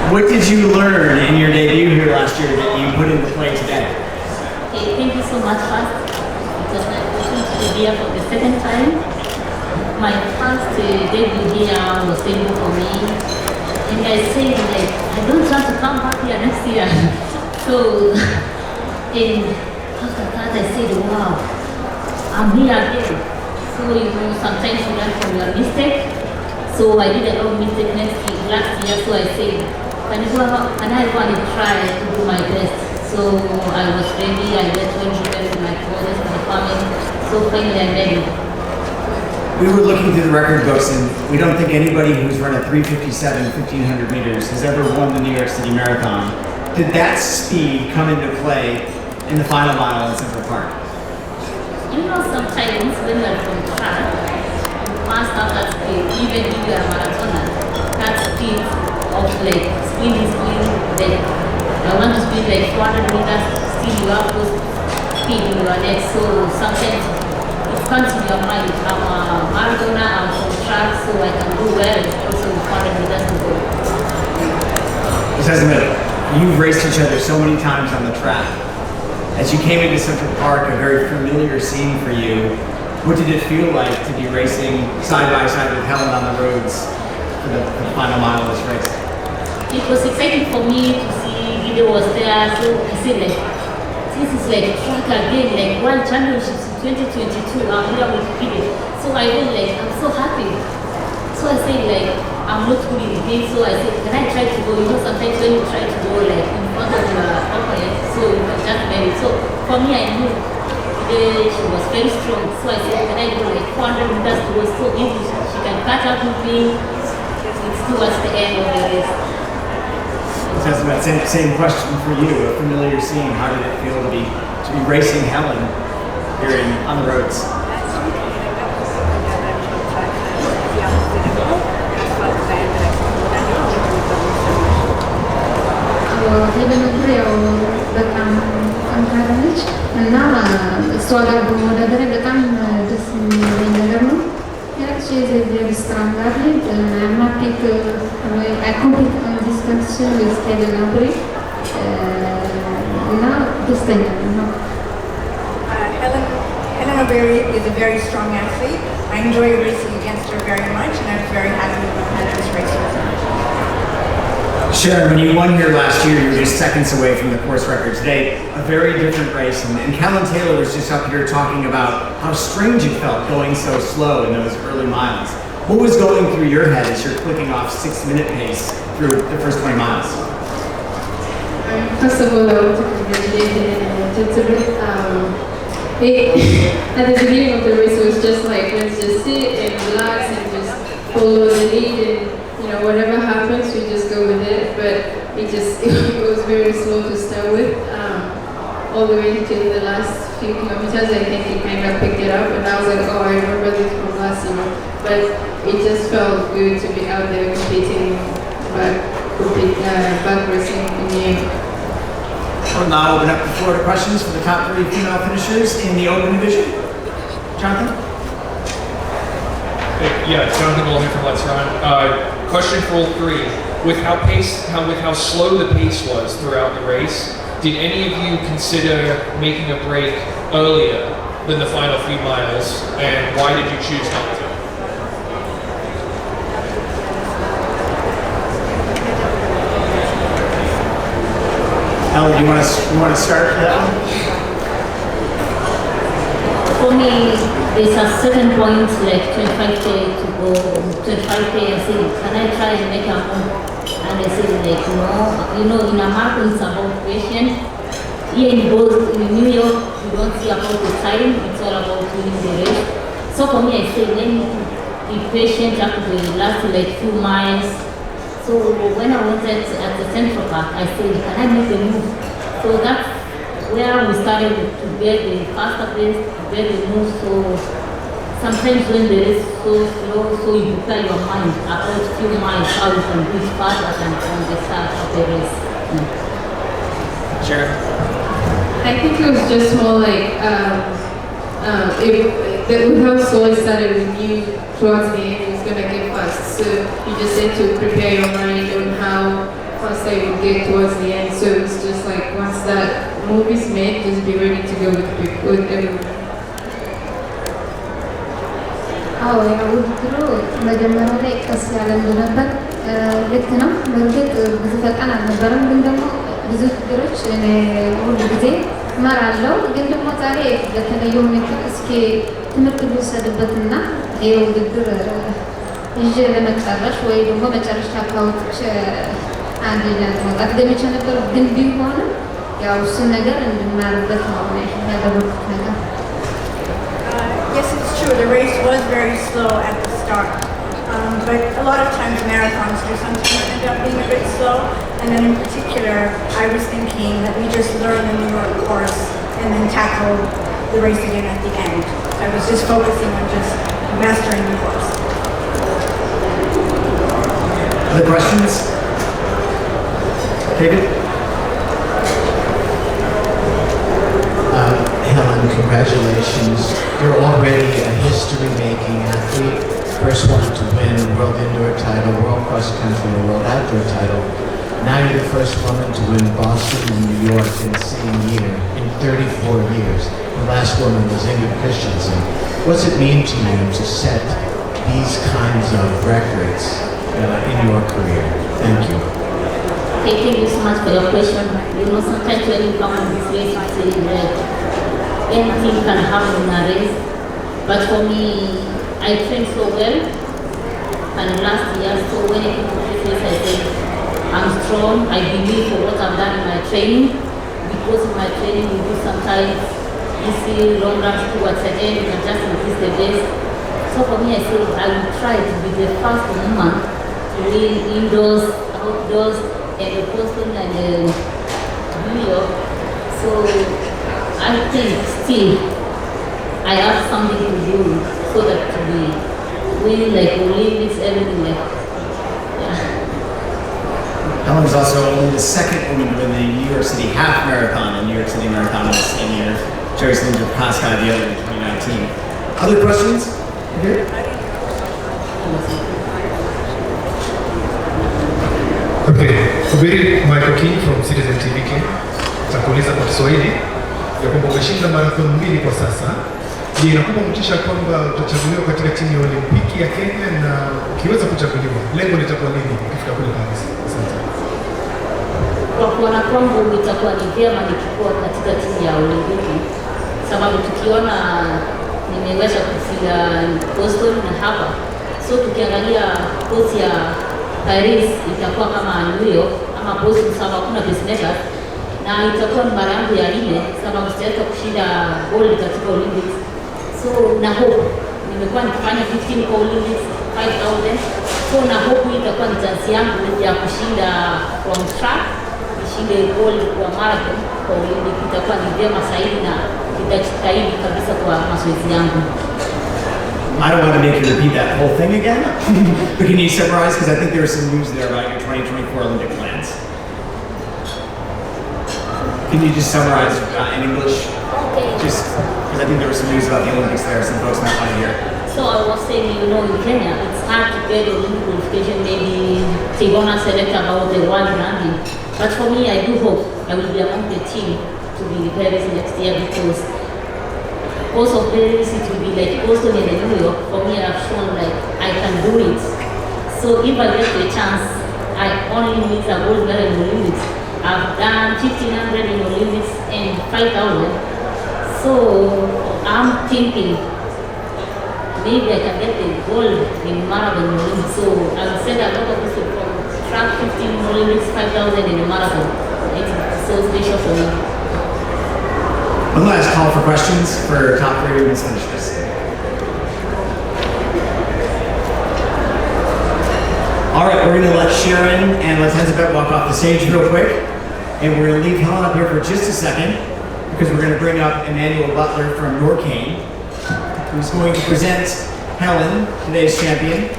What did you learn in your debut here last year that you put into play today? Okay, thank you so much first. It was my opportunity to be here for the second time. My first debut here was terrible for me. And I said, like, I don't want to come back here next year. So, and after that I said, wow, I'm here again. So, sometimes you learn from your mistake. So I did a lot of mistake last year, so I said, can I go and try to do my best? So I was ready, I went to enjoy with my brothers, my family. So finally I made it. We were looking through the record books, and we don't think anybody who's run a 3:57, 1,500 meters has ever won the New York City Marathon. Did that speed come into play in the final mile in Central Park? Sometimes when you're from track, you must have that speed, even if you are a marathoner. That speed of like speed, like I want to speed like 400 meters, still you have to speed in your legs. So sometimes it comes to your mind, I'm a marathoner, I'm from track, so I can do well, also 400 meters to go. Letesenbet, you've raced each other so many times on the track. As you came into Central Park, a very familiar scene for you, what did it feel like to be racing side by side with Hellen on the roads for the final mile of this race? It was exciting for me to see Gidey was there, so I said like, this is like track again, like World Championships in 2022, I'm here with Gidey. So I felt like, I'm so happy. So I said like, I'm not good in the game, so I said, can I try to go? Sometimes when you try to go like in front of your opponent, so you can just marry. So for me, I knew she was very strong. So I said, can I go like 400 meters to go? So if she can catch up with me, it's towards the end of the race. Letesenbet, same question for you. A familiar scene. How did it feel to be racing Hellen here on the roads? Hellen Obiri በጣም ጠንካራ ነች እና እሷ ጋር በመወዳደር በጣም ደስ የሚለኝ ነገር ነው። She is a very strong athlete and I'm happy I compete on this competition with Hellen Obiri እና ደስተኛ ነው። Hellen Obiri is a very strong athlete. I enjoy racing against her very much and I'm very happy to have had this race with her. Sharon, when you won here last year, you were just seconds away from the course record. Today, a very different race, and Callan Taylor was just up here talking about how strange it felt going so slow in those early miles. What was going through your head as you're clicking off 6-minute pace through the first 20 miles? First of all, I want to congratulate Letesenbet. At the beginning of the race, it was just like, let's just sit and relax and just follow the lead and whatever happens, we just go with it. But it was very slow to start with. All the way to the last few kilometers, I think it kind of picked it up, and I was like, oh, I remember this from last year. But it just felt good to be out there competing, back racing in the end. We'll now open up the floor to questions for the top 3 female finishers in the open division. Jonathan? Yeah, Jonathan Goldman from Let's Run. Question for all 3: with how slow the pace was throughout the race, did any of you consider making a break earlier than the final few miles, and why did you choose not to? Helen, you want to start that one? For me, there's a certain point, like 25K to go, 25K, I said, can I try and make a move? And I said, like, no, in a marathon it's about patience. Here in New York, you don't see about the time, it's all about winning the race. So for me, I said, let me be patient up to the last like few miles. So when I went at the Central Park, I said, can I make a move? So that's where we started to get the faster pace, to get the move. So sometimes when the race is so slow, so you prepare your mind about few miles, how you can do it faster than from the start of the race. Sharon? I think it was just more like, with how slow it started, we knew towards the end it was going to get fast. So you just had to prepare your mind on how fast I would get towards the end. So it's just like once that move is made, just be ready to go with everyone. አዎ ያው ውድድሩ መጀመሪያ ላይ ቀስ ያለ እንደነበር ልክ ነው። በእርግጥ ብዙ ፈጣን አልነበረም፣ ግን ደግሞ ብዙ ውድድሮች እኔ ሁሉ ጊዜ እመራለሁ። ግን ደግሞ ዛሬ በተለየ ሁኔታ እስኪ ትምህርት ልውሰድበትና ይሄ ውድድር ይዤ ለመጨረሽ ወይ ደግሞ መጨረሻ አካውንቶች አንድ ለመውጣት ገምቼ ነበር። ግን ቢሆንም ያው እሱን ነገር እንድማርበት ነው ያደረኩት ነገር። Yes, it's true. The race was very slow at the start. But a lot of times marathons do sometimes end up being a bit slow. And then in particular, I was thinking that we just learn the New York course and then tackle the race again at the end. I was just focusing on just mastering the course. Other questions? David? Helen, congratulations. You're already a history-making athlete. First one to win World Indoor title, World Cross Country, and World Outdoor title. Now you're the first woman to win Boston and New York in the same year in 34 years. The last woman was Ingrid Christensen. What's it mean to you to set these kinds of records in your career? Thank you. Thank you so much for your question. You know, sometimes when you come on this race, you say that anything can happen in a race. But for me, I trained so well. And last year, so when I came to this race, I said, I'm strong. I believe for what I've done in my training. Because of my training, we do sometimes easy long runs towards the end and just increase the base. So for me, I said, I will try to be the first woman to win indoors, outdoors, and the Boston and New York. So I think still I have something to do so that to be winning like Olympics, everything like yeah. Helen was also only the second woman to win the New York City Half Marathon and New York City Marathon in the same year. Joyce Linda Pascal the other in 2019. Other questions? Here? Okay, Obiri Michael King from Citizen TV King. Takuuliza kwa Kiswahili ya kwamba umeshinda marathon 2 kwa sasa. Je, inakupa motisha kwamba utachaguliwa katika timu ya Olimpiki ya Kenya, na ukiweza kuchaguliwa lengo litakuwa nini ukifika kule Paris? Asante. Kwa kuona kwangu itakuwa ni vyema nikikuwa katika timu ya Olimpiki, sababu tukiona nimeweza kufika Boston na hapa, so tukiangalia kosi ya Paris itakuwa kama New York ama Boston, sababu kuna pacemakers, na itakuwa ni mara yangu ya 4 sababu sitaweza kushinda gold katika Olympics. So na hope nimekuwa nikifanya 15 kwa Olympics, 5000. So na hope itakuwa ni chance yangu ya kushinda from track, nishinde gold kwa marathon kwa Olympics. Itakuwa ni vyema zaidi na nitajitahidi kabisa kwa mazoezi yangu. I don't want to make you repeat that whole thing again, but can you summarize? Because I think there was some news there about your 2024 Olympic plans. Can you just summarize in English? Okay. Just because I think there was some news about the Olympics there, some folks might want to hear. So I was saying, you know, in Kenya, it's hard to get Olympic qualification. Maybe they gonna select about the world ranking. But for me, I do hope I will be among the team to be in Paris next year, because most of Paris it will be like Boston and New York. For me, I've shown like I can do it. So if I get the chance, I only need a gold medal in Olympics. I've done 1500 in Olympics and 5000. So I'm thinking maybe I can get the gold in marathon Olympics. So I will send a lot of people from track 15 Olympics, 5000 in the marathon. It's so special for me. One last call for questions for top 3 women's finishers. All right, we're going to let Sharon and Letesenbet walk off the stage real quick, and we're going to leave Helen up here for just a second because we're going to bring up Emmanuel Butler from Norcane, who's going to present Helen, today's champion.